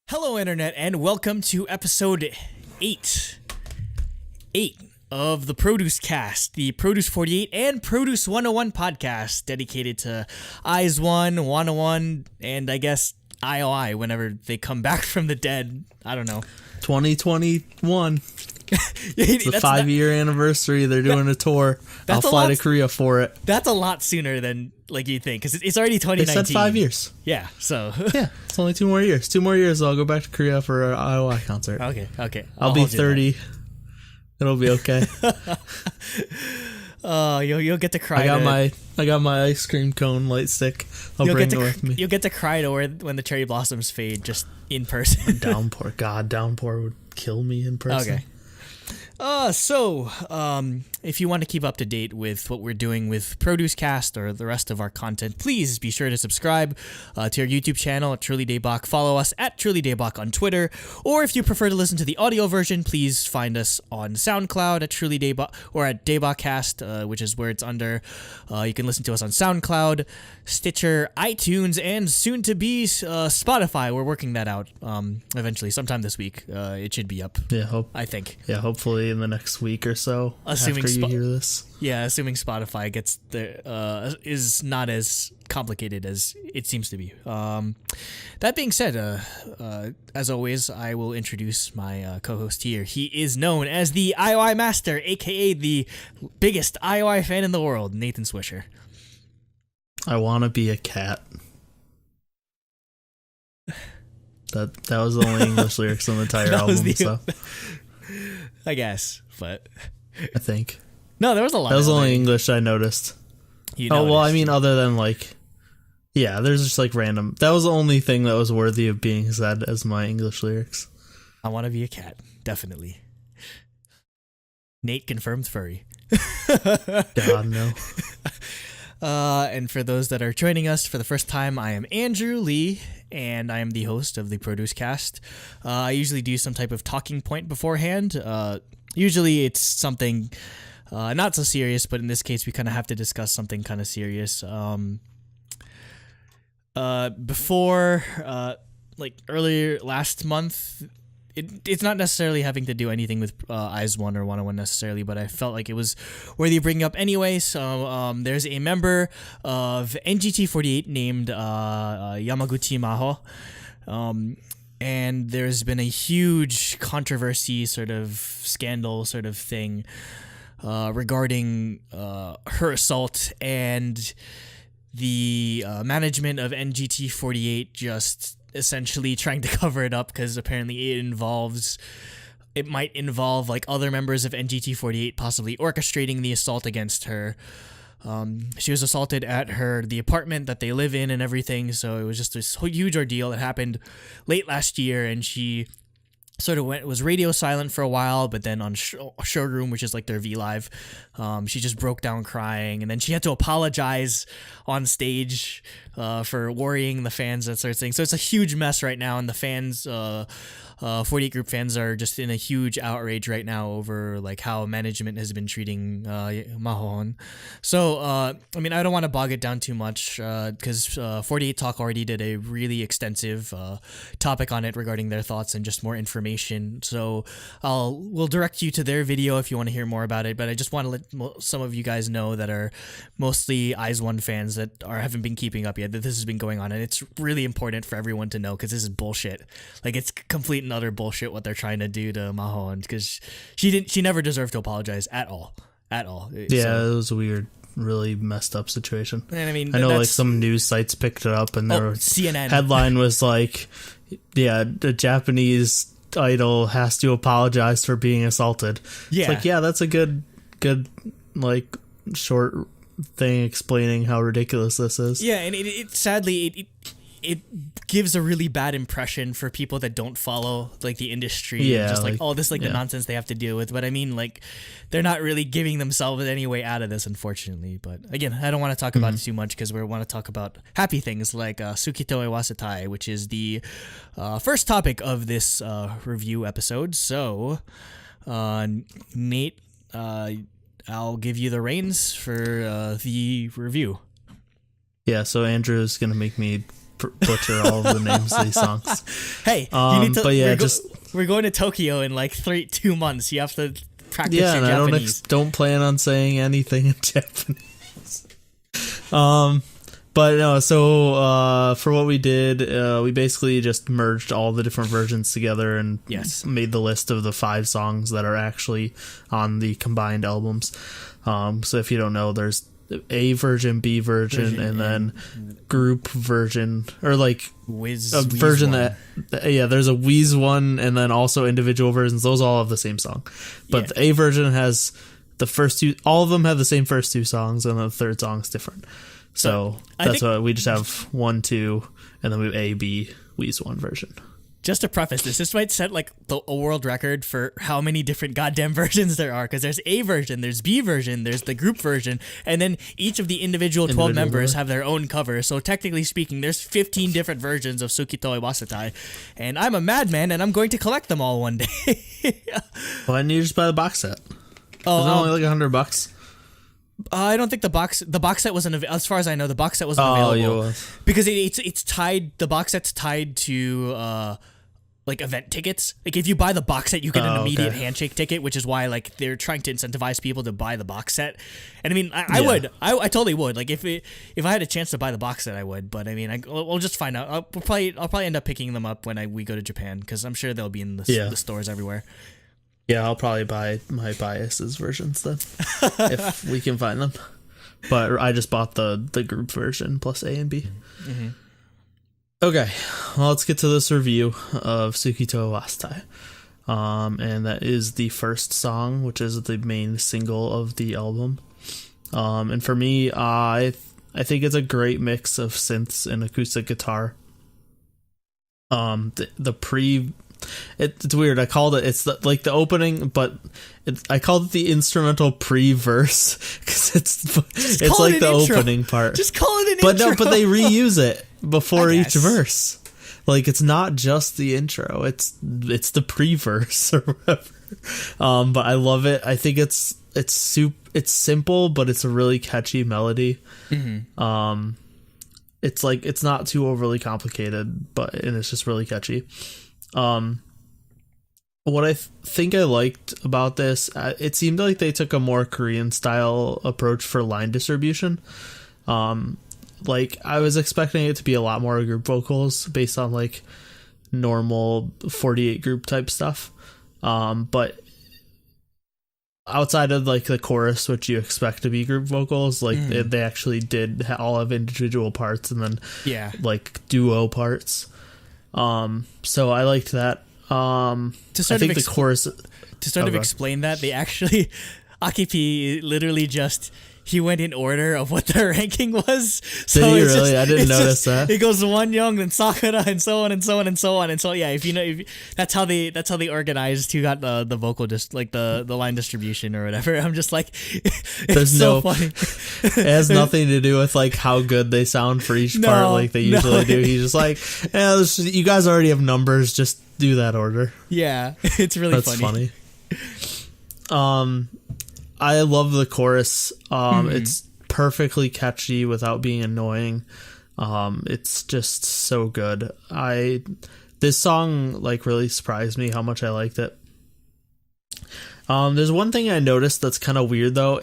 Hello, Internet, and welcome to episode 8 of the ProduceCast, the Produce 48 and Produce 101 podcast dedicated to AIZWON, 101, and I guess IOI whenever they come back from the dead. I don't know. 2021. It's the 5-year anniversary. They're doing a tour. I'll fly to Korea for it. That's a lot sooner than like you think, because it's already 2019. They said 5 years. Yeah, so. Yeah, it's only 2 more years. 2 more years, I'll go back to Korea for an IOI concert. Okay. I'll be 30. It'll be okay. You'll get to cry. I got my ice cream cone light stick. I'll bring it with me. You'll get to cry to when the cherry blossoms fade, just in person. Downpour. God, downpour would kill me in person. Okay. If you want to keep up to date with what we're doing with ProduceCast or the rest of our content, please be sure to subscribe to our YouTube channel at Truly Daebak. Follow us at Truly Daebak on Twitter. Or if you prefer to listen to the audio version, please find us on SoundCloud at Truly Daebak or at Daebakcast, which is where it's under. You can listen to us on SoundCloud, Stitcher, iTunes, and soon to be Spotify. We're working that out eventually, sometime this week. It should be up. Yeah, I think. Yeah, hopefully in the next week or so. Assuming after you hear this. Yeah, assuming Spotify gets is not as complicated as it seems to be. That being said, as always, I will introduce my co-host here. He is known as the IOI Master, aka the biggest IOI fan in the world, Nathan Swisher. I want to be a cat. That was the only English lyrics on the entire album, so. I guess, but I think. No, there was a lot. That was the only English I noticed. I mean, other than there's just random. That was the only thing that was worthy of being said as my English lyrics. I want to be a cat, definitely. Nate confirmed furry. God, no. And for those that are joining us for the first time, I am Andrew Lee, and I am the host of the ProduceCast. I usually do some type of talking point beforehand. Usually it's something not so serious, but in this case we kind of have to discuss something kind of serious. Before, earlier last month, it's not necessarily having to do anything with AIZWON or 101 necessarily, but I felt like it was worthy of bringing up anyway. So there's a member of NGT48 named Yamaguchi Maho, and there's been a huge controversy, sort of scandal sort of thing regarding her assault, and the management of NGT48 just essentially trying to cover it up, because apparently it might involve other members of NGT48 possibly orchestrating the assault against her. She was assaulted at the apartment that they live in and everything, so it was just this huge ordeal. It happened late last year, and she sort of was radio silent for a while, but then on Showroom, which is their V Live, she just broke down crying, and then she had to apologize on stage for worrying the fans, that sort of thing. So it's a huge mess right now, and the fans, 48 Group fans, are just in a huge outrage right now over how management has been treating Mahon. So I don't want to bog it down too much, because 48 Talk already did a really extensive topic on it regarding their thoughts and just more information. So we'll direct you to their video if you want to hear more about it. But I just want to let some of you guys know that are mostly AIZWON fans that haven't been keeping up yet, that this has been going on, and it's really important for everyone to know, because this is bullshit. It's complete and utter bullshit what they're trying to do to Mahon, because she never deserved to apologize at all. Yeah, it was a weird, really messed up situation. And I know some news sites picked it up, and their CNN headline was the Japanese idol has to apologize for being assaulted. Yeah, it's that's a good short thing explaining how ridiculous this is. Yeah, and it sadly it gives a really bad impression for people that don't follow the industry. Yeah, just the nonsense they have to deal with. But they're not really giving themselves any way out of this, unfortunately. But again, I don't want to talk about it too much, because we want to talk about happy things like Suki to Iwasetai, which is the first topic of this review episode. So Nate, I'll give you the reins for the review. Yeah, so Andrew's going to make me butcher all of the names of these songs. Hey, you need to. But yeah, we're going to Tokyo in like 2 months. You have to practice your and Japanese. I don't plan on saying anything in Japanese. But no, so for what we did, we basically just merged all the different versions together and made the list of the 5 songs that are actually on the combined albums. So if you don't know, there's A version, B version, and then group version, or like a version that there's a Wheeze one, and then also individual versions. Those all have the same song, but the A version has the first 2. All of them have the same first 2 songs, and the third song is different. So that's why we just have 1, 2, and then we have A, B, Wheeze one version. Just to preface this might set like a world record for how many different goddamn versions there are, because there's A version, there's B version, there's the group version, and then each of the individual 12 members have their own cover. So technically speaking, there's 15 different versions of Suki to Iwasetai, and I'm a madman, and I'm going to collect them all one day. Why didn't you just buy the box set? Oh, it's only like $100. I don't think the box set wasn't as far as I know. The box set wasn't available because it's tied. The box set's tied to like event tickets. Like if you buy the box set, you get an immediate handshake ticket, which is why like they're trying to incentivize people to buy the box set. And I mean, I would, I totally would. Like if I had a chance to buy the box set, I would. But I mean, we'll just find out. I'll probably end up picking them up when we go to Japan, because I'm sure they'll be in the stores everywhere. Yeah, I'll probably buy my biases versions then, if we can find them. But I just bought the group version plus A and B. Mm-hmm. Okay, well, let's get to this review of Suki to Iwasetai. And that is the first song, which is the main single of the album. And for me, I think it's a great mix of synths and acoustic guitar. It's weird. I called it. It's the opening, but I called it the instrumental pre-verse because it's like the intro. Opening part. Just call it an intro. But they reuse it before each verse. Like it's not just the intro. It's the pre-verse or whatever. But I love it. I think it's simple, but it's a really catchy melody. Mm-hmm. It's not too overly complicated, and it's just really catchy. What I think I liked about this, it seemed like they took a more Korean style approach for line distribution. Like I was expecting it to be a lot more group vocals based on like normal 48 group type stuff. But outside of like the chorus, which you expect to be group vocals, like they actually did all have individual parts and then like duo parts. So I liked that. I think the chorus to sort of explain that, they actually Akipi literally just he went in order of what their ranking was. So did he really? I didn't notice that. It goes Wonyoung, then Sakura, and so on and so on and so on. And so yeah, that's how they organized who got the vocal, just like the line distribution or whatever. I'm just like, there's so funny. It has nothing to do with like how good they sound for each part, like they usually do. He's just like, you guys already have numbers, just do that order. Yeah, it's really funny. I love the chorus. It's perfectly catchy without being annoying. It's just so good. This song like really surprised me how much I liked it. There's one thing I noticed that's kind of weird though.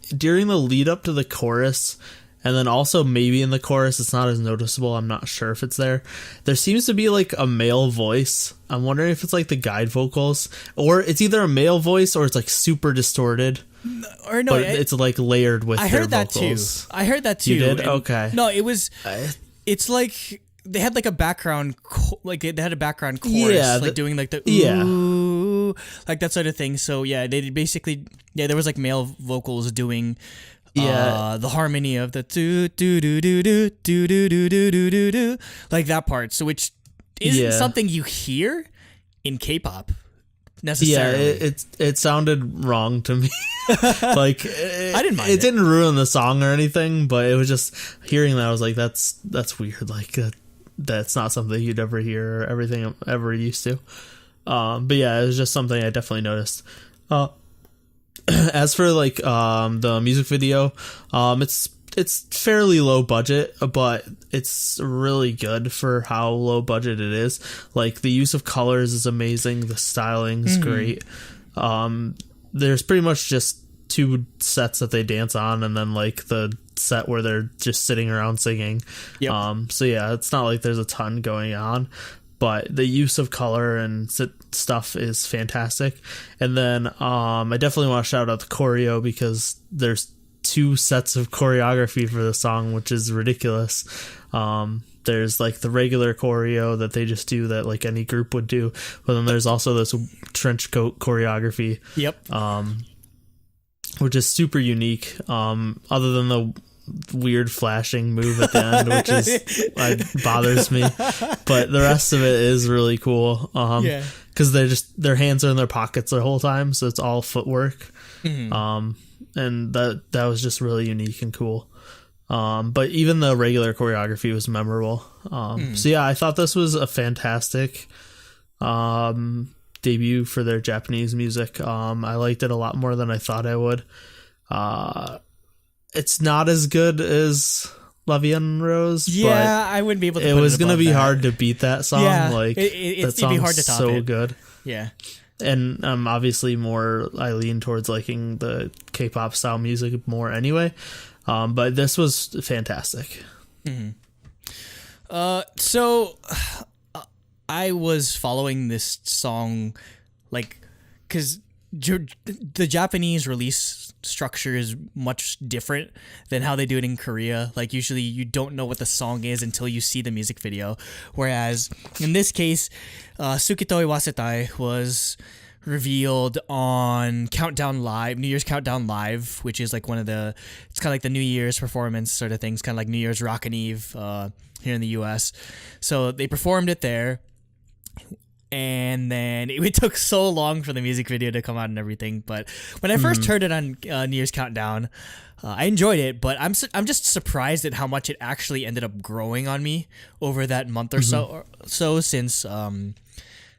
During the lead up to the chorus, and then also maybe in the chorus, it's not as noticeable. I'm not sure if it's there. There seems to be like a male voice. I'm wondering if it's like the guide vocals, or it's either a male voice or it's like super distorted. Or no, but it's like layered with their vocals. I heard that too. You did? Okay. No, it was. It's like they had like a background, like they had a background chorus, doing like the ooh, like that sort of thing. So yeah, they basically there was like male vocals doing. The harmony of the do do do do do do do do do do do do, like that part. So which isn't something you hear in K-pop necessarily. Yeah, it sounded wrong to me. Like I didn't mind. It didn't ruin the song or anything, but it was just hearing that I was like, that's weird. Like that's not something you'd ever hear or everything I'm ever used to. But yeah, it was just something I definitely noticed. As for like the music video, it's it's fairly low budget, but it's really good for how low budget it is. Like, the use of colors is amazing. The styling is great. There's pretty much just 2 sets that they dance on, and then like the set where they're just sitting around singing. Yep. So yeah, it's not like there's a ton going on, but the use of color and stuff is fantastic. And then I definitely want to shout out the choreo, because there's 2 sets of choreography for the song, which is ridiculous. There's like the regular choreo that they just do that like any group would do, but then there's also this trench coat choreography. Yep. Which is super unique. Other than the weird flashing move at the end, which is bothers me, but the rest of it is really cool. Because their hands are in their pockets the whole time, so it's all footwork. And that was just really unique and cool. But even the regular choreography was memorable. So yeah, I thought this was a fantastic debut for their Japanese music. I liked it a lot more than I thought I would. It's not as good as La Vie en Rose. Yeah, I wouldn't be able to. It put was going to be hard to beat that song. Yeah, like it'd be hard to top so it. good. Yeah. And obviously I lean towards liking the K-pop style music more anyway. But this was fantastic. So I was following this song, like, because the Japanese release structure is much different than how they do it in Korea. Like, usually you don't know what the song is until you see the music video. Whereas in this case, Suki to Iwasetai was revealed on Countdown Live, New Year's Countdown Live, which is like it's kind of like the New Year's performance sort of things, kind of like New Year's Rockin' Eve here in the US. So they performed it there. And then it took so long for the music video to come out and everything. But when I first heard it on New Year's Countdown, I enjoyed it. But I'm just surprised at how much it actually ended up growing on me over that month or so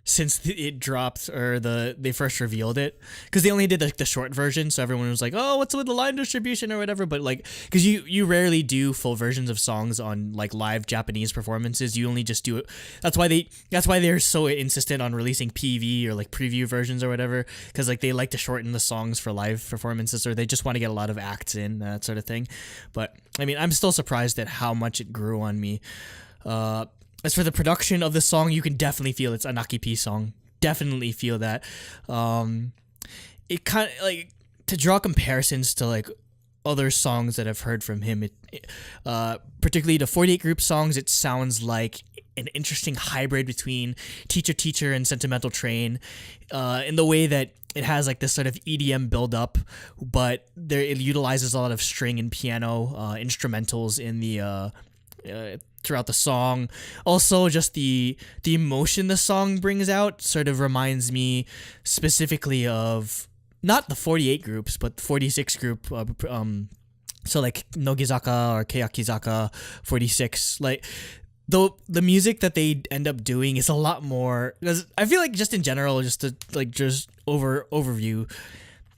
since it dropped, or they first revealed it, because they only did the short version, so everyone was like, oh, what's with the line distribution or whatever. But like, because you rarely do full versions of songs on like live Japanese performances, you only just do it. That's why they're so insistent on releasing PV or like preview versions or whatever, because like they like to shorten the songs for live performances, or they just want to get a lot of acts in, that sort of thing. But I mean, I'm still surprised at how much it grew on me. As for the production of the song, you can definitely feel it's a Naki P song. Definitely feel that. It kind of like, to draw comparisons to like other songs that I've heard from him, particularly the 48 Group songs, it sounds like an interesting hybrid between Teacher Teacher and Sentimental Train, in the way that it has like this sort of EDM build up, but it utilizes a lot of string and piano instrumentals in the throughout the song. Also, just the emotion the song brings out sort of reminds me specifically of not the 48 groups, but the 46 group. So like Nogizaka or Keyakizaka 46. Like, though the music that they end up doing is a lot more. Because I feel like just in general, just to like just overview.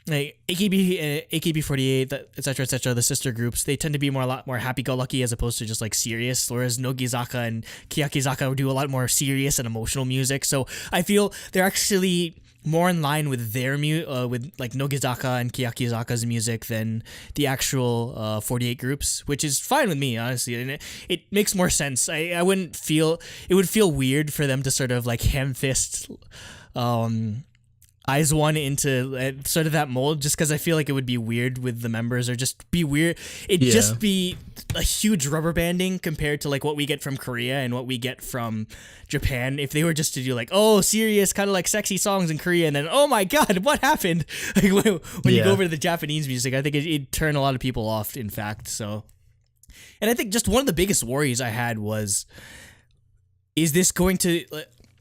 Like AKB48, etc., the sister groups, they tend to be a lot more happy-go-lucky as opposed to just like serious. Whereas Nogizaka and Keyakizaka do a lot more serious and emotional music. So I feel they're actually more in line with their with like Nogizaka and Keyakizaka's music than the actual 48 groups, which is fine with me, honestly. And it makes more sense. I wouldn't feel it would feel weird for them to sort of like ham-fist AIZWON into sort of that mold, just because I feel like it would be weird with the members, or just be weird. It'd just be a huge rubber banding compared to like what we get from Korea and what we get from Japan. If they were just to do like, oh, serious, kind of like sexy songs in Korea, and then, oh my God, what happened? Like, when you go over to the Japanese music, I think it'd turn a lot of people off, in fact. So, and I think just one of the biggest worries I had was, is this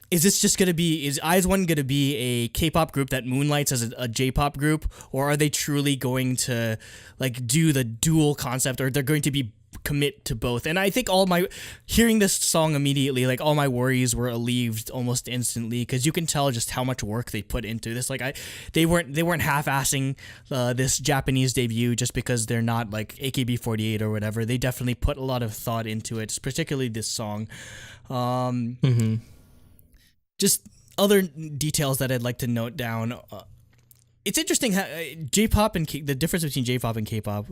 AIZWON gonna be a K-pop group that moonlights as a J-pop group, or are they truly going to like do the dual concept, or they're going to be commit to both. And I think hearing this song immediately, like all my worries were alleviated almost instantly, because you can tell just how much work they put into this. Like they weren't half-assing this Japanese debut just because they're not like AKB48 or whatever. They definitely put a lot of thought into it, particularly this song. Just other details that I'd like to note down. It's interesting how J-pop and the difference between J-pop and K-pop.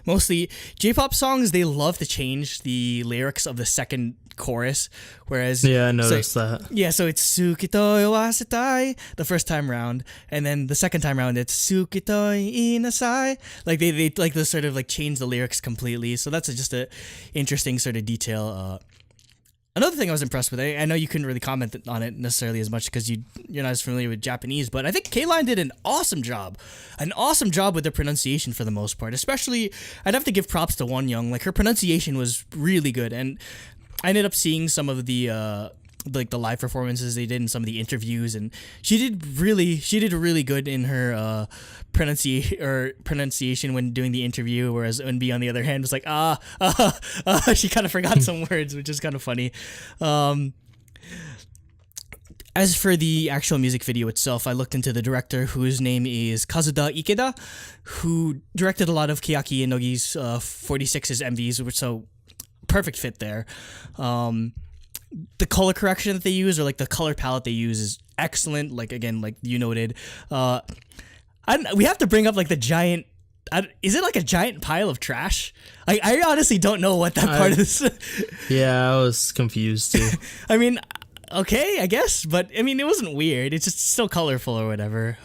Mostly J-pop songs, they love to change the lyrics of the second chorus, whereas I noticed that. Yeah, so it's Suki to Iwasetai the first time round, and then the second time round it's Suki to inasai. Like they like to sort of like change the lyrics completely. So that's just a interesting sort of detail. Another thing I was impressed with, I know you couldn't really comment on it necessarily as much because you're not as familiar with Japanese, but I think K-Line did an awesome job with the pronunciation for the most part. Especially, I'd have to give props to Wonyoung. Like, her pronunciation was really good, and I ended up seeing some of the like the live performances they did in some of the interviews, and she did really good in her pronunciation when doing the interview, whereas Eunbi on the other hand was like she kind of forgot some words, which is kind of funny. As for the actual music video itself, I looked into the director, whose name is Kazuda Ikeda, who directed a lot of Keiaki Inogi's 46's MVs, which so perfect fit there. The color correction that they use, or like the color palette they use, is excellent. Like, again, like you noted, we have to bring up like the giant. Is it like a giant pile of trash? I honestly don't know what that part is. Yeah, I was confused too. I mean, okay, I guess, but I mean, it wasn't weird. It's just still colorful or whatever.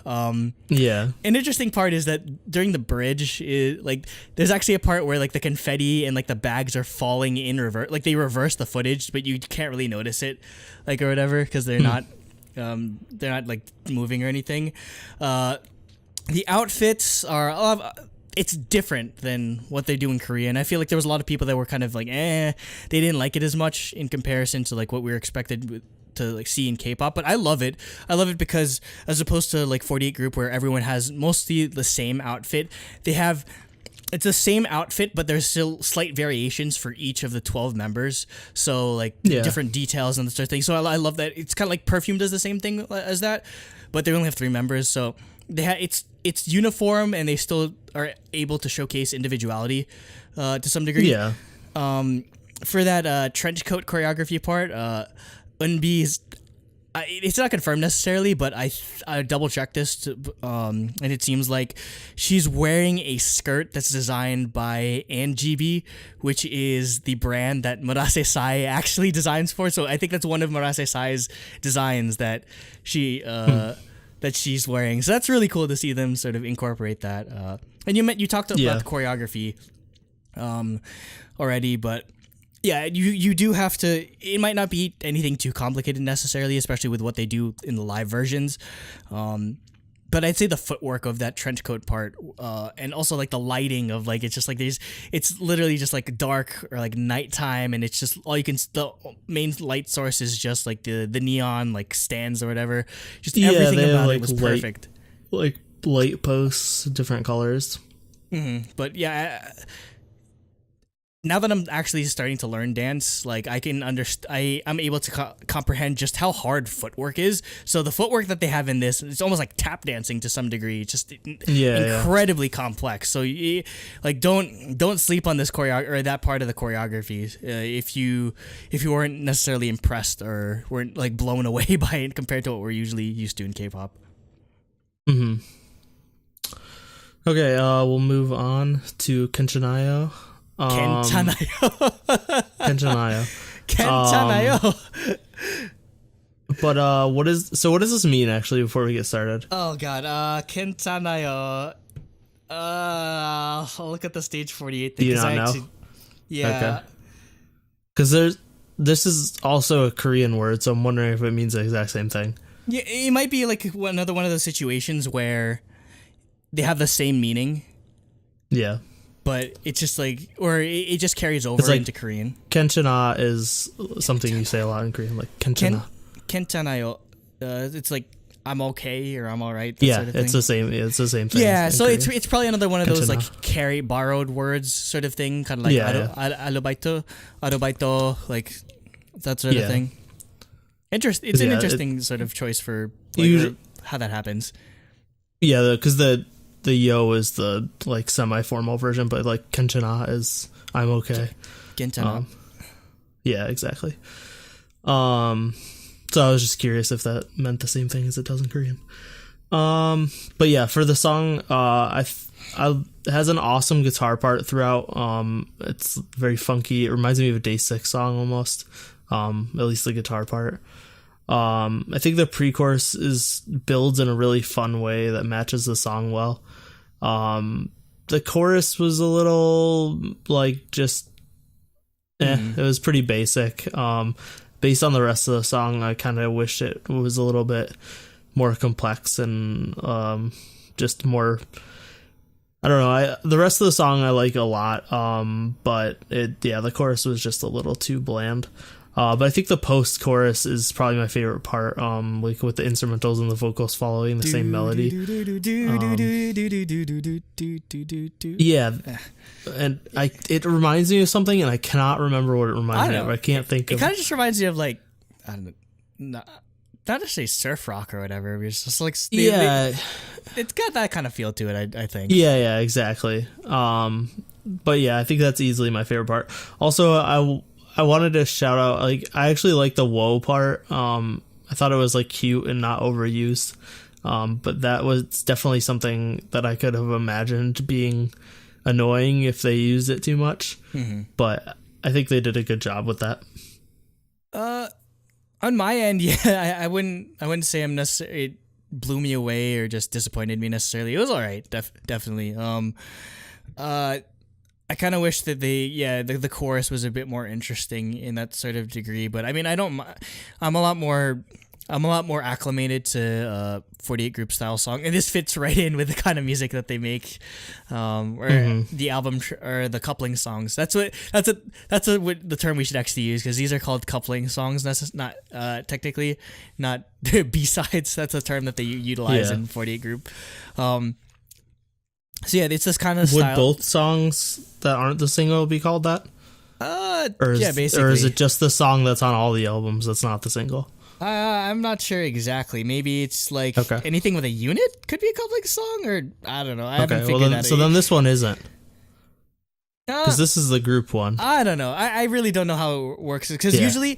Yeah. An interesting part is that during the bridge, like there's actually a part where like the confetti and like the bags are falling in reverse. Like they reverse the footage, but you can't really notice it, like or whatever, because they're not like moving or anything. The outfits are. It's different than what they do in Korea, and I feel like there was a lot of people that were kind of like, they didn't like it as much in comparison to like what we were expected to like see in K-pop. But I love it. I love it because as opposed to like 48 Group, where everyone has mostly the same outfit, it's the same outfit, but there's still slight variations for each of the 12 members. So like different details and that sort of thing. So I love that. It's kind of like Perfume does the same thing as that, but they only have 3 members. So it's uniform, and they still are able to showcase individuality to some degree. Yeah. For that trench coat choreography part, Eunbi is. It's not confirmed necessarily, but I double checked this, and it seems like she's wearing a skirt that's designed by ANGB, which is the brand that Murasesai actually designs for. So I think that's one of Murasesai's designs that that she's wearing. So that's really cool to see them sort of incorporate that. And you talked about the choreography already, but yeah, you do have to. It might not be anything too complicated necessarily, especially with what they do in the live versions. But I'd say the footwork of that trench coat part, and also like the lighting of like it's just like it's literally just like dark or like nighttime, and it's just the main light source is just like the neon like stands or whatever. Just everything about it was perfect. Like light posts, different colors. Mm-hmm. But yeah. Now that I'm actually starting to learn dance, like I can I'm able to comprehend just how hard footwork is. So the footwork that they have in this, it's almost like tap dancing to some degree. It's just incredibly complex. So like don't sleep on this or that part of the choreography if you weren't necessarily impressed or weren't like blown away by it compared to what we're usually used to in K-pop. Mm-hmm. Okay, we'll move on to Kenchanayo. Kenchanayo. But what does this mean actually before we get started? Oh god, Kenchanayo. I'll look at the stage 48 thing. Do you not know? Yeah. Okay. Because this is also a Korean word, so I'm wondering if it means the exact same thing. Yeah, it might be like another one of those situations where they have the same meaning. Yeah. But it's just like, or it just carries over like, into Korean. Kenchana is something you say a lot in Korean, like Kenchana. Kenchanayo. It's like, I'm okay or I'm all right. Yeah, sort of it's thing. the same thing. Yeah, so Korean. it's probably another one of those Kenchanayo. like borrowed words sort of thing, kind of like arubaito, like that sort of thing. It's an interesting sort of choice for how that happens. Yeah, because the yo is the like semi-formal version, but like kenchana is I'm okay. Kenchana. Yeah, exactly. So I was just curious if that meant the same thing as it does in Korean. But yeah, for the song, it has an awesome guitar part throughout. It's very funky. It reminds me of a Day 6 song almost. At least the guitar part. I think the pre-chorus builds in a really fun way that matches the song well. The chorus was a little like just it was pretty basic. Based on the rest of the song, I kind of wish it was a little bit more complex and just more. I don't know. The rest of the song I like a lot, but the chorus was just a little too bland. But I think the post-chorus is probably my favorite part, like with the instrumentals and the vocals following the same melody. Yeah, and it reminds me of something, and I cannot remember what it reminds me of. I can't think of it. It kind of just reminds me of like, I don't know, not to say surf rock or whatever. It's just like it's got that kind of feel to it. I think. Yeah, exactly. But yeah, I think that's easily my favorite part. Also, I wanted to shout out, like, I actually like the whoa part. I thought it was like cute and not overused. But that was definitely something that I could have imagined being annoying if they used it too much. Mm-hmm. But I think they did a good job with that. On my end, yeah, I wouldn't say I'm necessarily, it blew me away or just disappointed me necessarily. It was all right, definitely. I kind of wish that the chorus was a bit more interesting in that sort of degree, but I mean, I'm a lot more acclimated to 48 group style song, and this fits right in with the kind of music that they make, or the album or the coupling songs. That's what the term we should actually use, because these are called coupling songs. That's not technically not B-sides. That's a term that they utilize in 48 group. So yeah, it's this kind of style. Would both songs that aren't the single be called that? Basically. Or is it just the song that's on all the albums that's not the single? I'm not sure exactly. Maybe it's like anything with a unit could be a coupling song, or I don't know. I haven't figured that out. So then this one isn't. Because this is the group one. I don't know. I really don't know how it works. Because usually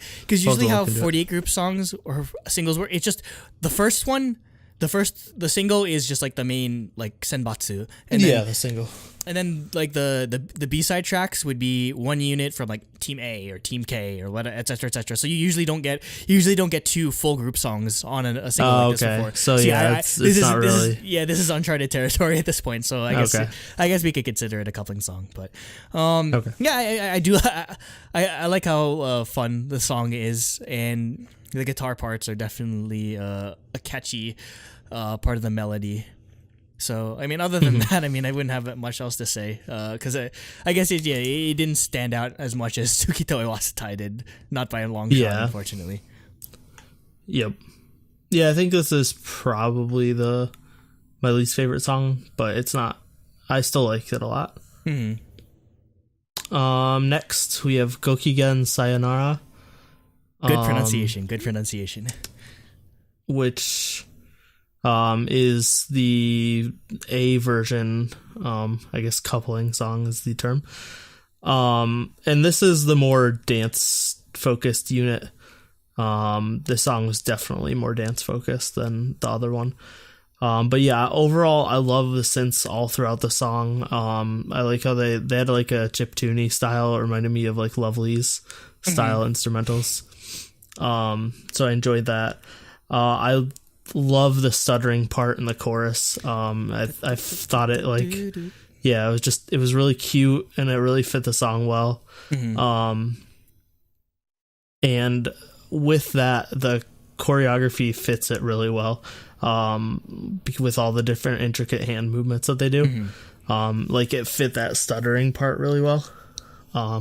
how 48 group songs or singles work, it's just the first one. The single is just like the main like senbatsu, and then, the single, and then like the B-side tracks would be one unit from like Team A or Team K or whatever, etc. So you usually don't get two full group songs on a single like this before. So yeah, it's not really. This is uncharted territory at this point. So I guess we could consider it a coupling song. But I do. I like how fun the song is, and the guitar parts are definitely a catchy part of the melody. So, I mean, other than that, I mean, I wouldn't have much else to say, because I guess it didn't stand out as much as Suki to Iwasetai did, not by a long shot, unfortunately. Yep. Yeah, I think this is probably my least favorite song, but it's not. I still like it a lot. Next, we have Gokigen Sayonara. Good pronunciation. Which is the A version, I guess coupling song is the term. And this is the more dance-focused unit. This song was definitely more dance-focused than the other one. But yeah, overall, I love the synths all throughout the song. I like how they had like a chiptune style. It reminded me of like Lovely's style instrumentals. So I enjoyed that. I love the stuttering part in the chorus. I thought it like, it was really cute and it really fit the song well. And with that, the choreography fits it really well. With all the different intricate hand movements that they do. Like it fit that stuttering part really well.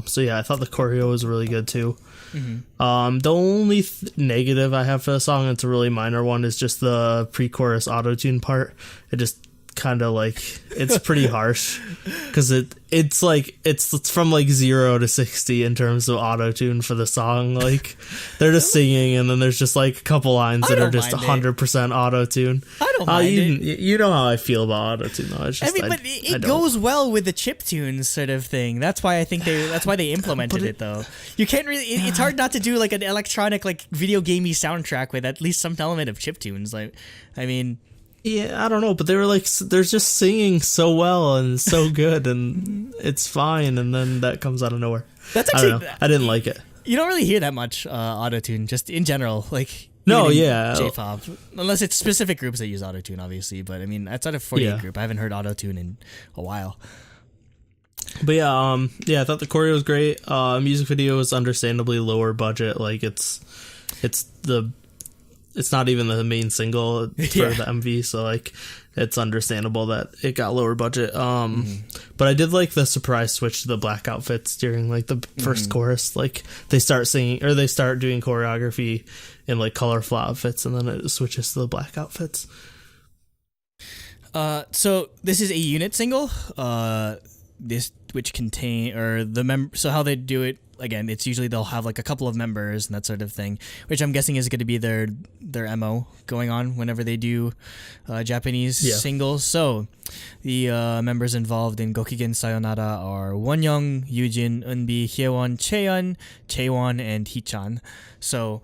So yeah, I thought the choreo was really good too. The only negative I have for the song, it's a really minor one, is just the pre-chorus auto-tune part. It just kind of like, it's pretty harsh because it's from like 0 to 60 in terms of auto-tune for the song. Like, they're just singing and then there's just like a couple lines that are just 100% auto-tune. I don't mind it. You know how I feel about auto-tune though. It's just, but it goes well with the chiptunes sort of thing. That's why I think that's why they implemented it though. You can't really, it's hard not to do like an electronic, like video gamey soundtrack with at least some element of chiptunes. Like, I mean, yeah, I don't know, but they were like, they're just singing so well and so good, and it's fine, and then that comes out of nowhere. That's actually, I don't know. I didn't like it. You don't really hear that much autotune, just in general, like J-pop, unless it's specific groups that use autotune, obviously. But I mean, outside of 48 group, I haven't heard autotune in a while. But I thought the choreo was great. Music video was understandably lower budget, like it's not even the main single for the MV, so like it's understandable that it got lower budget. But I did like the surprise switch to the black outfits during like the first chorus. Like they start singing or they start doing choreography in like colorful outfits, and then it switches to the black outfits. So this is a unit single. Which contain so how they do it. Again, it's usually they'll have like a couple of members and that sort of thing, which I'm guessing is going to be their MO going on whenever they do Japanese singles. So the members involved in Gokigen Sayonara are Wonyoung, Yujin, Eunbi, Hyeon, Chaewon, and Hichan. So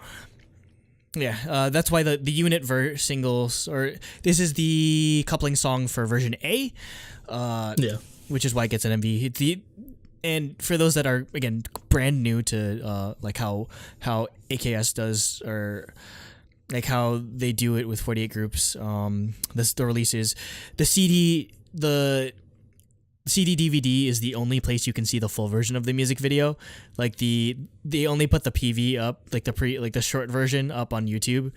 that's why the unit singles, or this is the coupling song for version A, which is why it gets an MV. And for those that are, again, brand new to like how AKS does, or like how they do it with 48 groups, the release is the CD DVD is the only place you can see the full version of the music video. Like they only put the PV up, like the short version up on YouTube.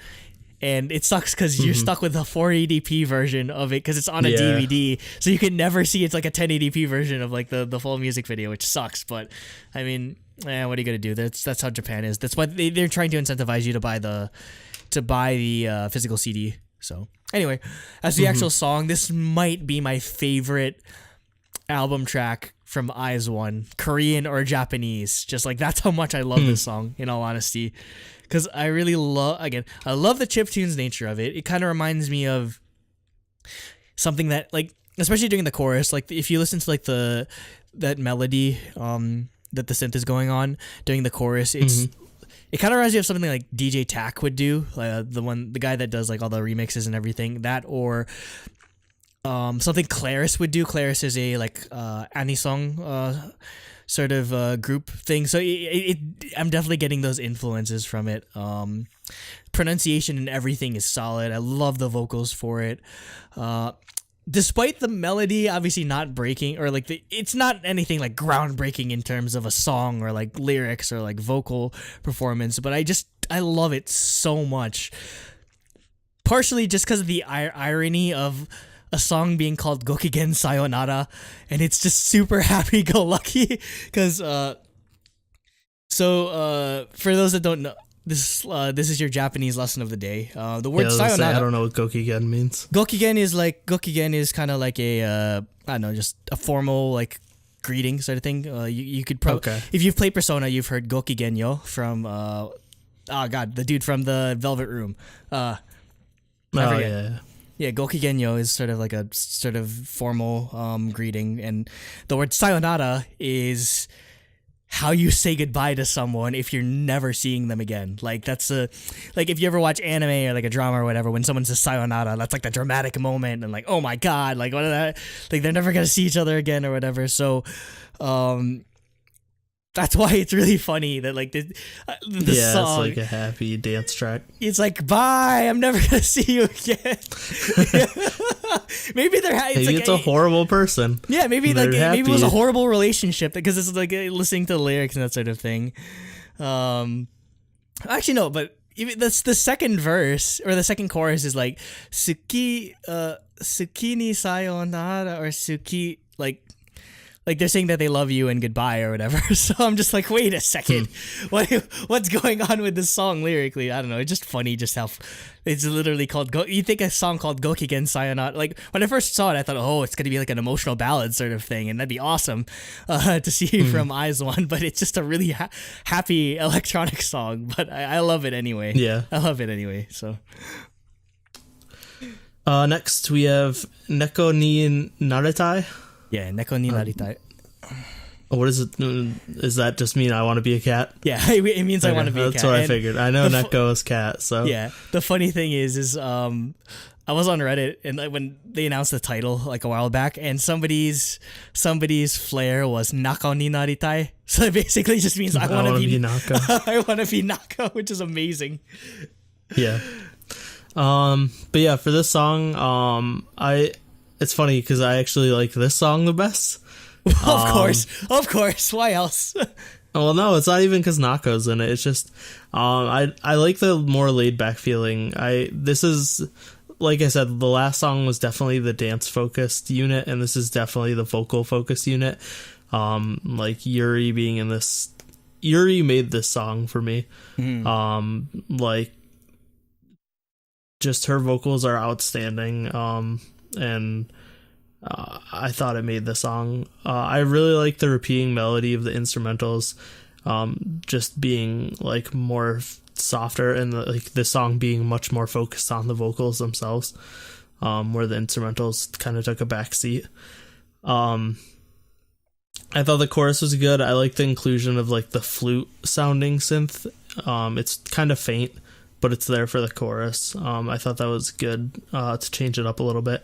And it sucks because you're stuck with the 480p version of it because it's on a DVD, so you can never see it's like a 1080p version of like the full music video, which sucks. But I mean, what are you gonna do? That's how Japan is. That's why they're trying to incentivize you to buy the physical CD. So anyway, as the actual song, this might be my favorite album track from AIZWON, Korean or Japanese. Just like that's how much I love this song, in all honesty. Because I really love the chiptunes nature of it. It kind of reminds me of something that, like, especially during the chorus, like if you listen to like that melody that the synth is going on during the chorus, it kind of reminds me of something like DJ Tack would do, the guy that does like all the remixes and everything. That, or something Claris would do. Claris is a like anisong sort of group thing, so I'm definitely getting those influences from it. Pronunciation and everything is solid. I love the vocals for it. Despite the melody obviously not breaking, or like it's not anything like groundbreaking in terms of a song or like lyrics or like vocal performance, but I love it so much. Partially just because of the irony of a song being called Gokigen Sayonara, and it's just super happy-go-lucky, because for those that don't know, this is your Japanese lesson of the day. The word sayonara. I don't know what Gokigen means. Gokigen is kind of like a I don't know, just a formal like greeting sort of thing. You could if you've played Persona, you've heard Gokigenyo from the dude from the Velvet Room. Yeah, Gokigenyo is sort of like a sort of formal greeting, and the word sayonara is how you say goodbye to someone if you're never seeing them again. Like that's like if you ever watch anime or like a drama or whatever, when someone says sayonara, that's like the dramatic moment, and like, oh my god, like what are that? Like they're never gonna see each other again or whatever. So, that's why it's really funny that like the song, it's like a happy dance track. It's like, bye, I'm never gonna see you again. Maybe it's a horrible person. Yeah, maybe it was a horrible relationship, because it's like listening to the lyrics and that sort of thing. Actually no, but even the second verse or the second chorus is like Suki ni sayonara, or Suki, like like they're saying that they love you and goodbye or whatever. So I'm just like, wait a second, what's going on with this song lyrically? I don't know. It's just funny, just how it's literally called. You think a song called Gokigen Sayonara? Like when I first saw it, I thought, oh, it's gonna be like an emotional ballad sort of thing, and that'd be awesome to see from AIZWON. But it's just a really happy electronic song. But I love it anyway. Yeah, I love it anyway. So. Next we have Neko ni Naritai. Yeah, Neko ni Naritai. What is it? Does that just mean I want to be a cat? Yeah, it means I want to be a cat. That's what I figured. I know Neko is cat, so. Yeah, the funny thing is I was on Reddit, and like when they announced the title like a while back, and somebody's flair was Nako ni Naritai. So it basically just means I want to be Nako. I want to be Nako, which is amazing. Yeah. But yeah, for this song, it's funny because I actually like this song the best. Of course. Why else? Well, no, it's not even because Nako's in it. It's just, I like the more laid back feeling. This is, like I said, the last song was definitely the dance focused unit, and this is definitely the vocal focused unit. Like Yuri being in this, Yuri made this song for me. Like. Just her vocals are outstanding, and I thought it made the song. I really like the repeating melody of the instrumentals, just being like more softer, and like the song being much more focused on the vocals themselves, where the instrumentals kind of took a backseat. I thought the chorus was good. I like the inclusion of like the flute sounding synth. It's kind of faint, but it's there for the chorus. I thought that was good to change it up a little bit.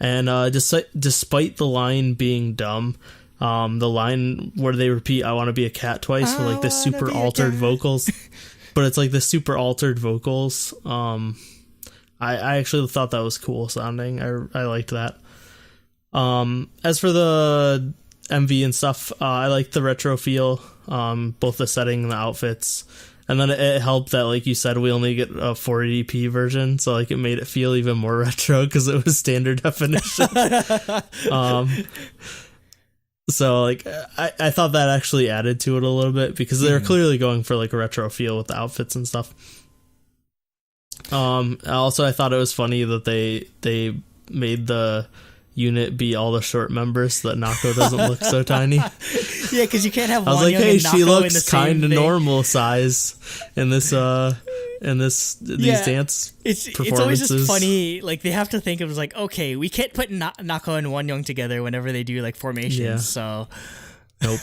And despite the line being dumb, the line where they repeat "I want to be a cat" twice for like the super altered vocals, but it's like the super altered vocals. I actually thought that was cool sounding. I liked that. As for the MV and stuff, I like the retro feel, both the setting and the outfits. And then it helped that, like you said, we only get a 480p version, so like it made it feel even more retro because it was standard definition. So like I thought that actually added to it a little bit because they were clearly going for like a retro feel with the outfits and stuff. Also, I thought it was funny that they made the unit be all the short members so that Neko doesn't look so tiny. Yeah, because you can't have I was one like, hey, she Nako looks kind of normal size in this these dance performances. It's always just funny, like they have to think of like, okay, we can't put Nako and Wonyoung together whenever they do like formations. Yeah. So nope.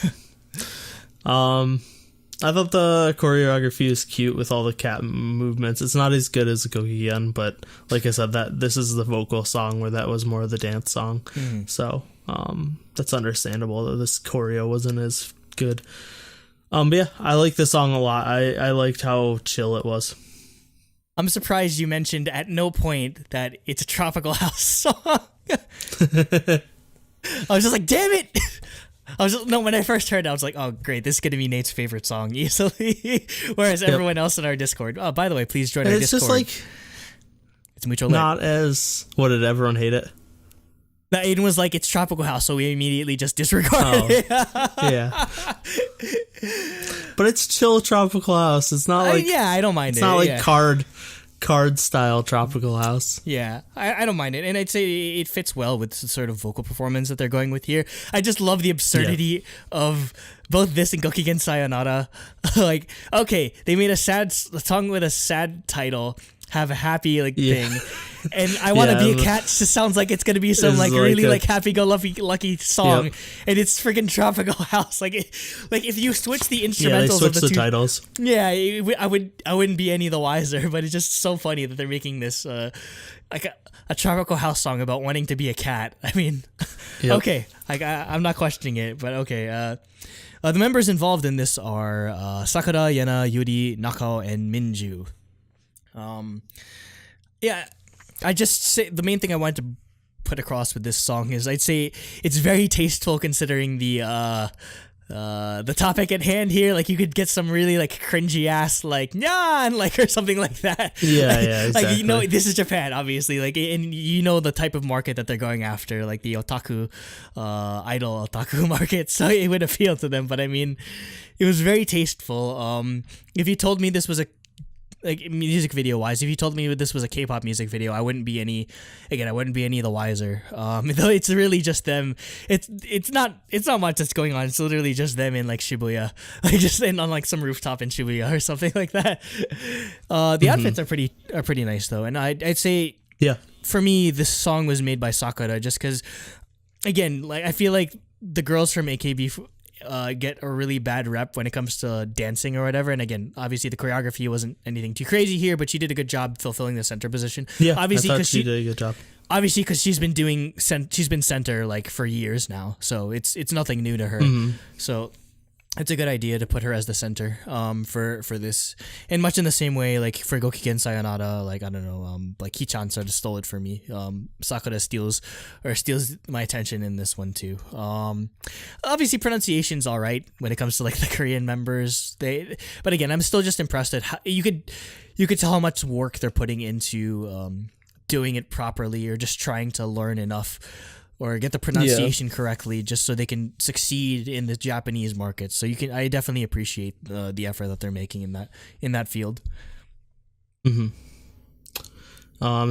I thought the choreography is cute with all the cat movements. It's not as good as Gokigen, but like I said, that this is the vocal song where that was more of the dance song. So that's understandable that this choreo wasn't as good. But yeah, I like this song a lot. I liked how chill it was. I'm surprised you mentioned at no point that it's a tropical house song. I was just like, damn it. When I first heard it, I was like, oh, great, this is going to be Nate's favorite song easily. Whereas everyone else in our Discord, oh, by the way, please join our Discord. It's just like, it's mucho not as, what, did everyone hate it? No, Aiden was like, it's Tropical House, so we immediately just disregarded it. Yeah. But it's chill Tropical House. It's not like... yeah, I don't mind it. It's not like card style Tropical House. Yeah, I don't mind it, and I'd say it fits well with the sort of vocal performance that they're going with here. I just love the absurdity of both this and Gokigen Sayonara. Like, okay, they made a song with a sad title have a happy thing, and I Want to Be a Cat just sounds like it's gonna be some really happy-go-lucky song, and it's freaking Tropical House. Like if you switch the instrumentals of the two titles, I wouldn't be any the wiser. But it's just so funny that they're making this like a Tropical House song about wanting to be a cat. I mean, okay, I'm not questioning it, but okay. The members involved in this are Sakura, Yena, Yuri, Nakao, and Minju. I just say the main thing I wanted to put across with this song is I'd say it's very tasteful considering the the topic at hand here. Like you could get some really like cringy ass like nyan like or something like that. Yeah, like, yeah, exactly. Like, you know, this is Japan, obviously. Like, and you know the type of market that they're going after, like the otaku, idol otaku market. So it would appeal to them. But I mean, it was very tasteful. If you told me this was a like music video wise, if you told me this was a K-pop music video, I wouldn't be any the wiser. Though it's really just them. It's not much that's going on. It's literally just them in like Shibuya, like just on like some rooftop in Shibuya or something like that. The outfits are pretty nice though, and I'd say for me this song was made by Sakura just because, again, like I feel like the girls from AKB get a really bad rep when it comes to dancing or whatever. And again, obviously the choreography wasn't anything too crazy here, but she did a good job fulfilling the center position. Yeah, obviously because she did a good job. Obviously, because she's been center like for years now, so it's nothing new to her. So it's a good idea to put her as the center for this, and much in the same way like for Gokigen Sayonara, like I don't know, like Hichan sort of stole it for me. Sakura steals my attention in this one too. Obviously pronunciation's all right when it comes to like the Korean members. But again, I'm still just impressed at how you could tell how much work they're putting into doing it properly, or just trying to learn enough or get the pronunciation correctly just so they can succeed in the Japanese market. So I definitely appreciate the effort that they're making in that field. And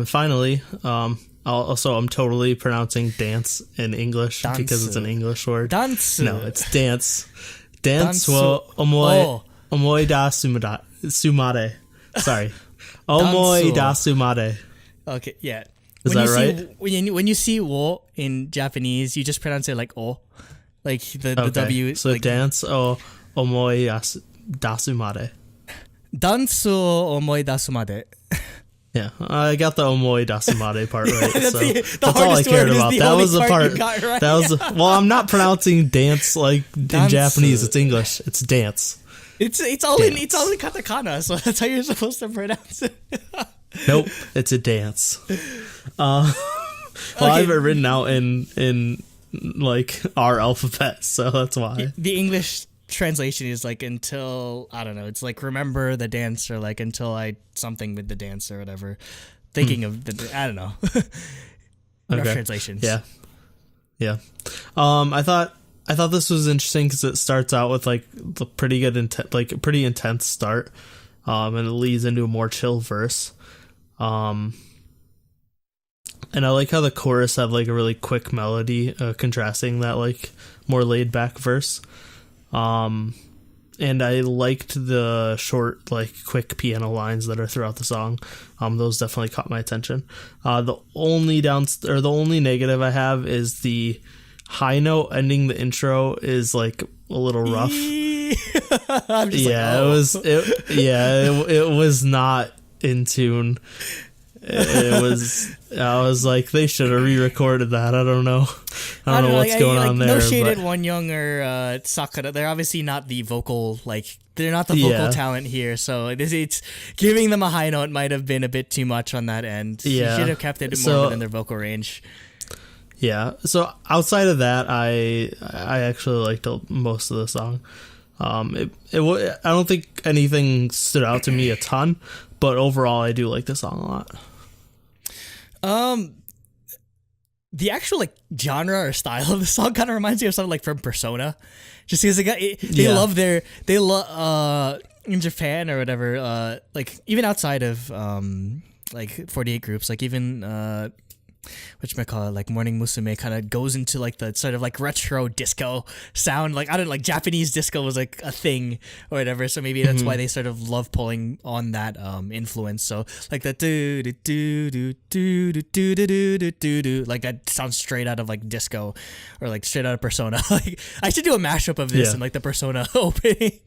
finally, I'm totally pronouncing dance in English because it's an English word. Dance. No, it's dance. Dance wo omoidasu sumare. Sorry. Omoidasu mare. Okay, yeah. Is that right? When you see wo in Japanese, you just pronounce it like o, like the W. So like, dance o omoidasu mare. Dance o omoidasu mare. Yeah, I got the omoidasu mare part right. that's all I cared about. That was the part. Right. That was well. I'm not pronouncing dance like in Japanese. It's English. It's dance. It's all in katakana, so that's how you're supposed to pronounce it. Nope, it's a dance. Well, I have it written out in like our alphabet, so that's why. The English translation is like until, I don't know, it's like remember the dance, or like until I something with the dance or whatever. Thinking of I don't know. Rough translations. Yeah. I thought this was interesting because it starts out with like the pretty intense start, and it leads into a more chill verse. And I like how the chorus had like a really quick melody, contrasting that like more laid back verse. And I liked the short, like quick piano lines that are throughout the song. Those definitely caught my attention. The only negative I have is the high note ending the intro is like a little rough. It was not in tune. I was like, they should have re-recorded that. I don't know what's going on there. No shade at Wonyoung or Sakura. They're obviously not the vocal, like they're not the vocal talent here. So it's giving them a high note might have been a bit too much on that end. You should have kept it more within their vocal range. Yeah. So outside of that, I actually liked most of the song. I don't think anything stood out to me a ton, but overall I do like the song a lot. The actual like genre or style of the song kind of reminds me of something like from Persona, just because they love in Japan or whatever, like even outside of like 48 groups, like even whatchamacallit, like Morning Musume kind of goes into like the sort of like retro disco sound. Like I don't know, like Japanese disco was like a thing or whatever, so maybe that's why they sort of love pulling on that influence. So like the do do do do do do do do do do, like that sounds straight out of like disco or like straight out of Persona. Like I should do a mashup of this and like the Persona opening,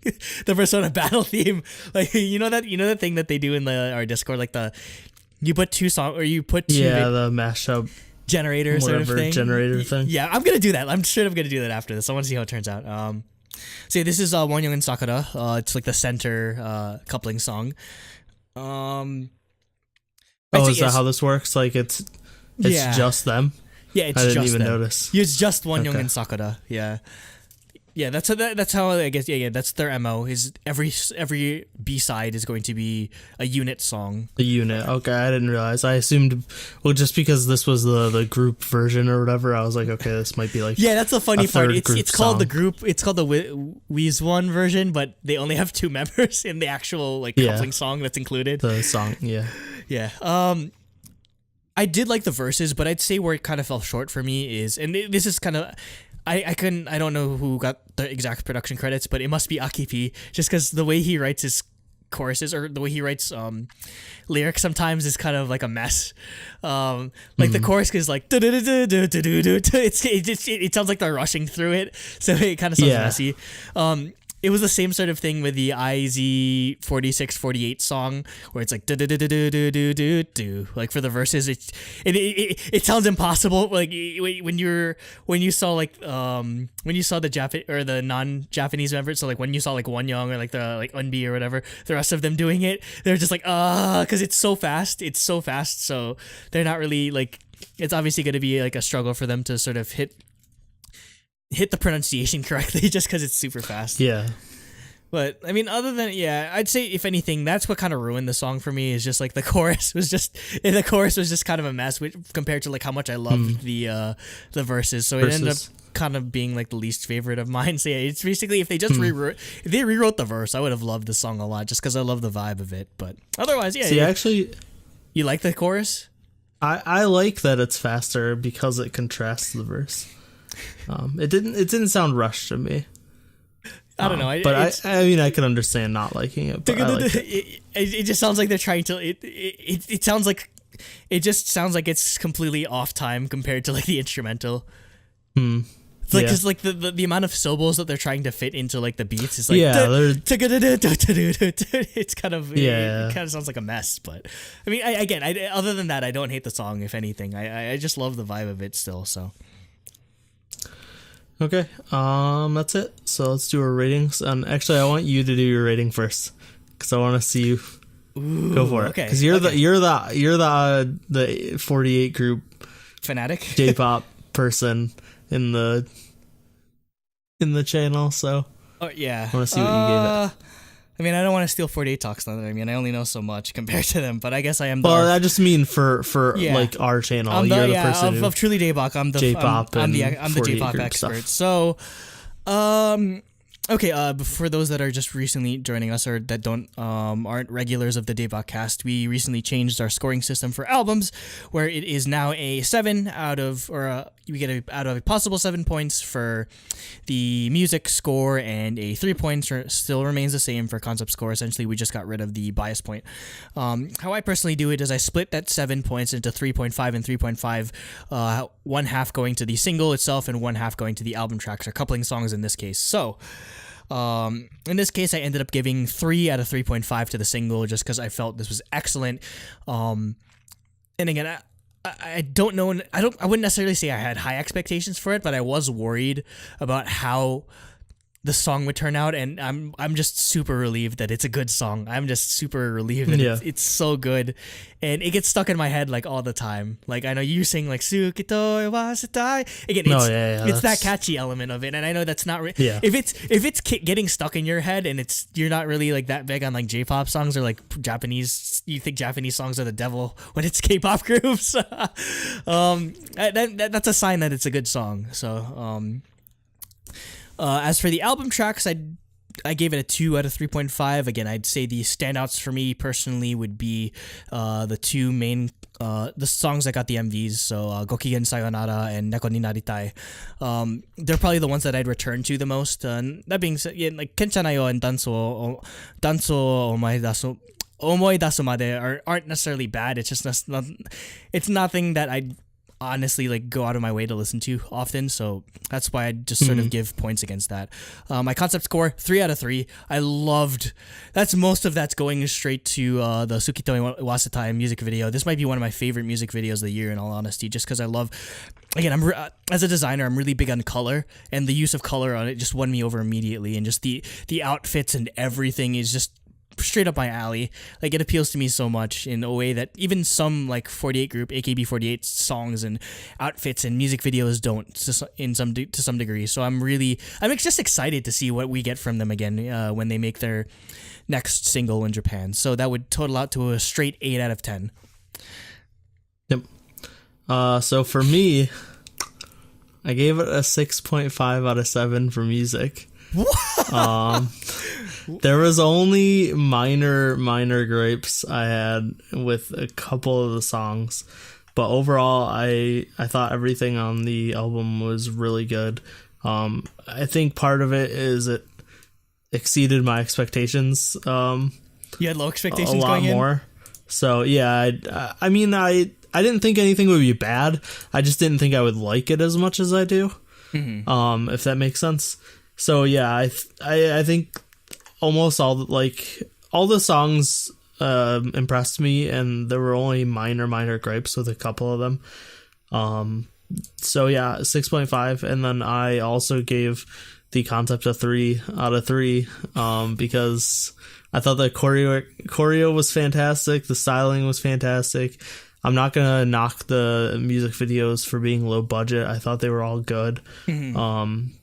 the Persona battle theme. Like you know that thing that they do in our Discord, like you put two songs, or you put two the mashup generator sort of thing. Generator thing. Yeah, I'm gonna do that. I'm sure I'm gonna do that after this. I want to see how it turns out. So yeah, this is Wonyoung and Sakura. It's like the center coupling song. Is that how this works? Like it's just them? Yeah, it's I didn't just even them. notice. It's just Wonyoung and Sakura. Yeah. Yeah, that's how I guess. Yeah, that's their MO. Is every B-side is going to be a unit song. The unit. Okay, I didn't realize. I assumed, well, just because this was the group version or whatever, I was like, okay, this might be like. Yeah, that's the funny part. It's called song. the group. It's called the Iwasetai version, but they only have 2 members in the actual like coupling song that's included. The song, yeah. Yeah. I did like the verses, but I'd say where it kind of fell short for me is, and this is kind of. I don't know who got the exact production credits, but it must be Aki P, just because the way he writes his choruses or the way he writes lyrics sometimes is kind of like a mess. Like the chorus is like it sounds like they're rushing through it, so it kind of sounds messy. It was the same sort of thing with the IZ4648 song where it's like do do do do do do do do. Like for the verses, it sounds impossible. Like when you saw like when you saw the non-Japanese members, so like when you saw like Wonyoung or like the like Unbi or whatever, the rest of them doing it, they're just like because it's so fast, so they're not really like. It's obviously going to be like a struggle for them to sort of hit the pronunciation correctly just because it's super fast. Yeah. But I mean, other than I'd say if anything, that's what kind of ruined the song for me. Is just like the chorus was just kind of a mess compared to like how much I loved the verses. So it ended up kind of being like the least favorite of mine. So yeah, it's basically if they just rewrote the verse, I would have loved the song a lot just because I love the vibe of it. But otherwise, actually, you like the chorus? I like that it's faster because it contrasts the verse. It didn't sound rushed to me. I don't know, but I mean I can understand not liking it. But I like it just sounds like they're trying to. It sounds like it just sounds like it's completely off time compared to like the instrumental. It's like just like the amount of syllables that they're trying to fit into like the beats is like it's kind of it kind of sounds like a mess. But I mean, other than that, I don't hate the song. If anything, I just love the vibe of it still. So. Okay, that's it. So let's do our ratings. And actually, I want you to do your rating first because I want to see you go for it. Because you're the 48 group fanatic J-pop person in the channel. So I want to see what you gave it. I mean, I don't want to steal 48 Talks. I mean, I only know so much compared to them, but I guess I am. Well, I just mean for like our channel. You're the person of Truly Daebak. I'm the J-pop. I'm the J-pop expert. Stuff. So, okay. For those that are just recently joining us or that aren't regulars of the Daebak cast, we recently changed our scoring system for albums, where it is now a 7 out of, we get out of a possible 7 points for the music score and a 3 points still remains the same for concept score. Essentially, we just got rid of the bias point. How I personally do it is I split that 7 points into 3.5 and 3.5, one half going to the single itself and one half going to the album tracks or coupling songs in this case. So, in this case, I ended up giving 3 out of 3.5 to the single just because I felt this was excellent. And again, I don't know. I wouldn't necessarily say I had high expectations for it, but I was worried about how the song would turn out, and I'm just super relieved that it's a good song. I'm just super relieved that it's so good, and it gets stuck in my head like all the time. Like I know you sing like Suki to Iwasetai. Again, it's that catchy element of it, and I know that's not if it's getting stuck in your head and you're not really like that big on like J-pop songs or like Japanese. You think Japanese songs are the devil when it's K-pop groups. That's a sign that it's a good song. So. As for the album tracks, I gave it a 2 out of 3.5. Again, I'd say the standouts for me personally would be the two main the songs that got the MVs, so Gokigen Sayonara and Neko ni Naritai. They're probably the ones that I'd return to the most. That being said, like Kenchanayo and Danso Omoidasu Made aren't necessarily bad. It's just it's nothing that I'd honestly like go out of my way to listen to often, so that's why I just sort of give points against that. My concept score 3 out of 3. I loved most of that's going straight to the Suki to Iwasetai music video. This might be one of my favorite music videos of the year, in all honesty, just because I love, again, as a designer, I'm really big on color, and the use of color on it just won me over immediately, and just the outfits and everything is just straight up my alley. Like, it appeals to me so much in a way that even some like 48 group AKB48 songs and outfits and music videos don't to some degree. So I'm just excited to see what we get from them again when they make their next single in Japan. So that would total out to a straight 8 out of 10. Yep. So for me, I gave it a 6.5 out of 7 for music. There was only minor gripes I had with a couple of the songs, but overall I thought everything on the album was really good. I think part of it is it exceeded my expectations. You had low expectations a lot going in? more. So yeah, I mean I didn't think anything would be bad. I just didn't think I would like it as much as I do. Mm-hmm. If that makes sense. So yeah, I think almost all the songs impressed me, and there were only minor gripes with a couple of them. So yeah, 6.5, and then I also gave the concept a 3 out of 3 because I thought the choreo was fantastic, the styling was fantastic. I'm not gonna knock the music videos for being low budget. I thought they were all good. Mm-hmm.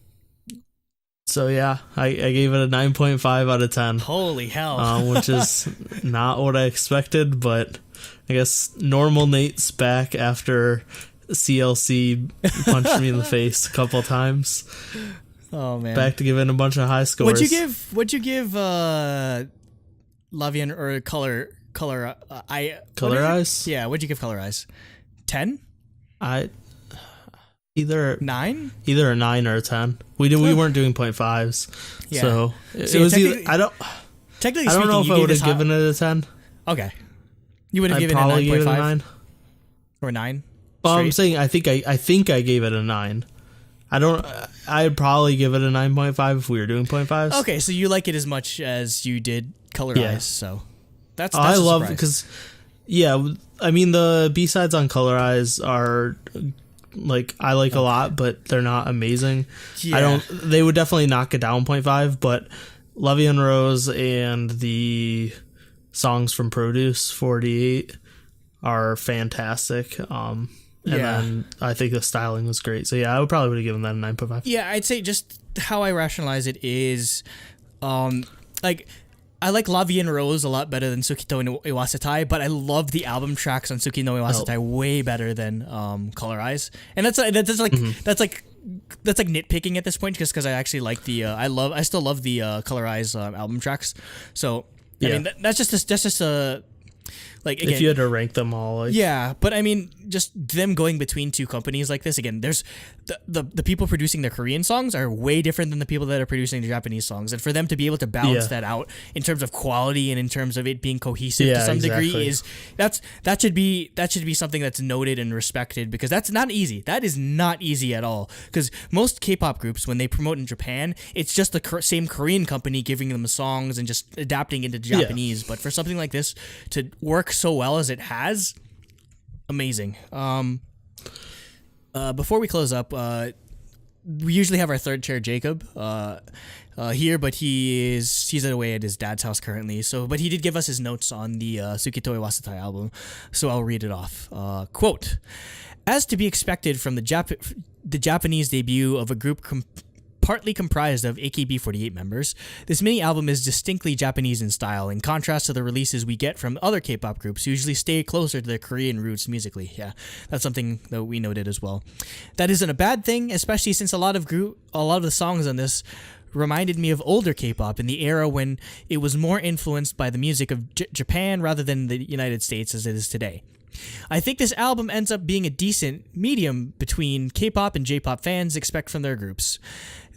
So yeah, I gave it a 9.5 out of 10. Holy hell. Which is not what I expected, but I guess normal Nate's back after CLC punched me in the face a couple times. Oh man. Back to giving a bunch of high scores. What'd you give Lavian or Color Eyes? Yeah, what'd you give Color Eyes? 10? Either 9? Either a 9 or a 10. We weren't doing 0.5s. Yeah. So it was either, I don't know if I would have given it a 10. Okay. You would have given it a 9.5 or 9? Well, I'm saying I think I gave it a 9. I'd probably give it a 9.5 if we were doing 0.5s. Okay, so you like it as much as you did Color Eyes, so that's I love surprise. Because I mean the B-sides on Color Eyes are I like a lot, but they're not amazing. Yeah. They would definitely knock it down 0.5, but Levy and Rose and the songs from Produce 48 are fantastic. And then I think the styling was great. So yeah, I would probably have given that a 9.5. Yeah, I'd say just how I rationalize it is, I like La Vie en Rose a lot better than Suki to Iwasetai, but I love the album tracks on Suki no Iwasetai way better than Color Eyes, and that's nitpicking at this point because I actually like the I still love the Color Eyes album tracks. So I mean that's just a again, if you had to rank them all, but I mean, just them going between two companies like this again. There's the people producing the Korean songs are way different than the people that are producing the Japanese songs, and for them to be able to balance that out in terms of quality and in terms of it being cohesive to some degree that should be something that's noted and respected, because that's not easy. That is not easy at all. Because most K-pop groups, when they promote in Japan, it's just the same Korean company giving them the songs and just adapting into Japanese. But for something like this to work so well as it has, amazing. Before we close up, we usually have our third chair, Jacob, here, but he's away at his dad's house currently. But he did give us his notes on the Suki to Iwasetai album, so I'll read it off. Quote: "As to be expected from the Japanese debut of a group partly comprised of AKB48 members, this mini-album is distinctly Japanese in style, in contrast to the releases we get from other K-pop groups who usually stay closer to their Korean roots musically." Yeah, that's something that we noted as well. "That isn't a bad thing, especially since a lot of the songs on this reminded me of older K-pop in the era when it was more influenced by the music of Japan rather than the United States as it is today. I think this album ends up being a decent medium between K-pop and J-pop fans expect from their groups.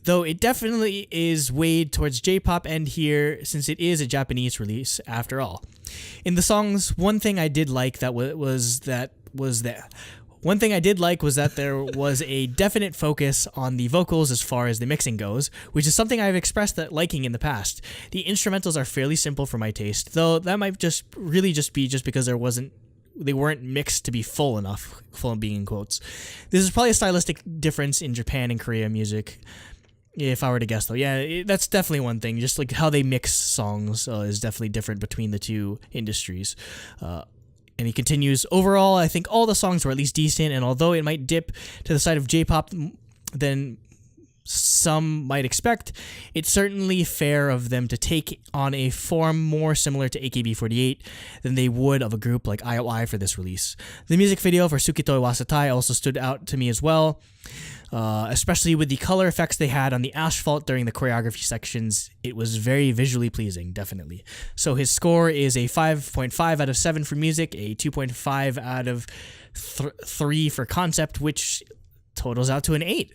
Though it definitely is weighed towards J-pop end here, since it is a Japanese release after all. In the songs, one thing I did like was that there was a definite focus on the vocals as far as the mixing goes, which is something I've expressed that liking in the past. The instrumentals are fairly simple for my taste, though that might just be because they weren't mixed to be full enough, full being in quotes. This is probably a stylistic difference in Japan and Korea music. if I were to guess, though. Yeah, that's definitely one thing. Just like how they mix songs is definitely different between the two industries. And he continues, overall, I think all the songs were at least decent, and although it might dip to the side of J-pop than some might expect, it's certainly fair of them to take on a form more similar to AKB48 than they would of a group like IOI for this release. The music video for Suki to Iwasetai also stood out to me as well, especially with the color effects they had on the asphalt during the choreography sections. It was very visually pleasing, definitely. So his score is a 5.5 out of 7 for music, a 2.5 out of 3 for concept, which totals out to an 8.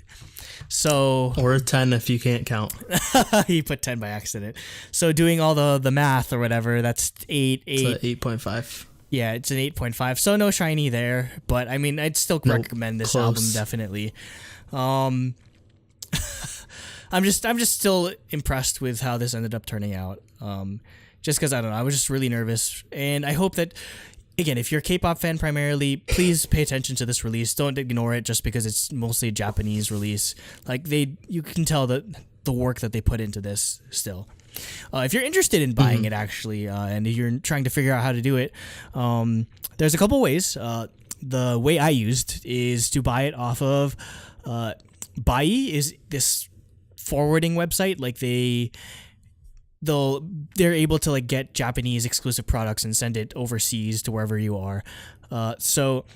So or a 10 if you can't count. He put 10 by accident. So doing all the math or whatever, that's 8. It's 8.5. Yeah, it's an 8.5. So no shiny there, but I mean, I'd still recommend this album definitely. I'm just still impressed with how this ended up turning out. Just because I don't know, I was just really nervous, and I hope that. Again, if you're a K-pop fan primarily, please pay attention to this release. Don't ignore it just because it's mostly a Japanese release. Like you can tell the work that they put into this still. If you're interested in buying it actually, and if you're trying to figure out how to do it, there's a couple ways. The way I used is to buy it off of Bai is this forwarding website. Like they're able to like get Japanese exclusive products and send it overseas to wherever you are. So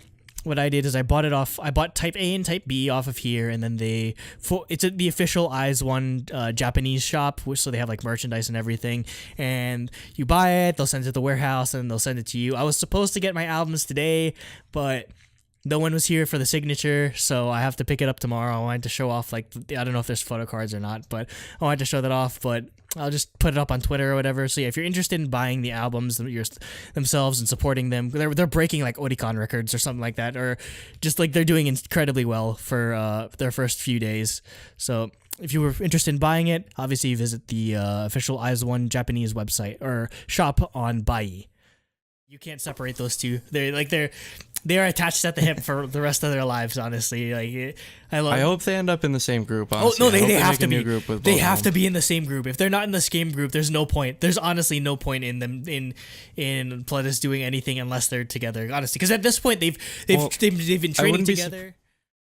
what I did is I bought Type A and Type B off of here, and then it's the official IZONE Japanese shop, so they have like merchandise and everything. And you buy it, they'll send it to the warehouse, and they'll send it to you. I was supposed to get my albums today, but no one was here for the signature, so I have to pick it up tomorrow. I wanted to show off, like, I don't know if there's photo cards or not, but I wanted to show that off, but I'll just put it up on Twitter or whatever. So yeah, if you're interested in buying the albums themselves and supporting them, they're breaking like Oricon records or something like that, or just like they're doing incredibly well for their first few days. So if you were interested in buying it, obviously visit the official IZONE Japanese website or shop on Bai. You can't separate those two. They are attached at the hip for the rest of their lives. Honestly, like I hope they end up in the same group. Honestly. Oh no, they have to be. They have to be in the same group. If they're not in the same group, there's no point. There's honestly no point in them in Pledis doing anything unless they're together. Honestly, because at this point they've been training together.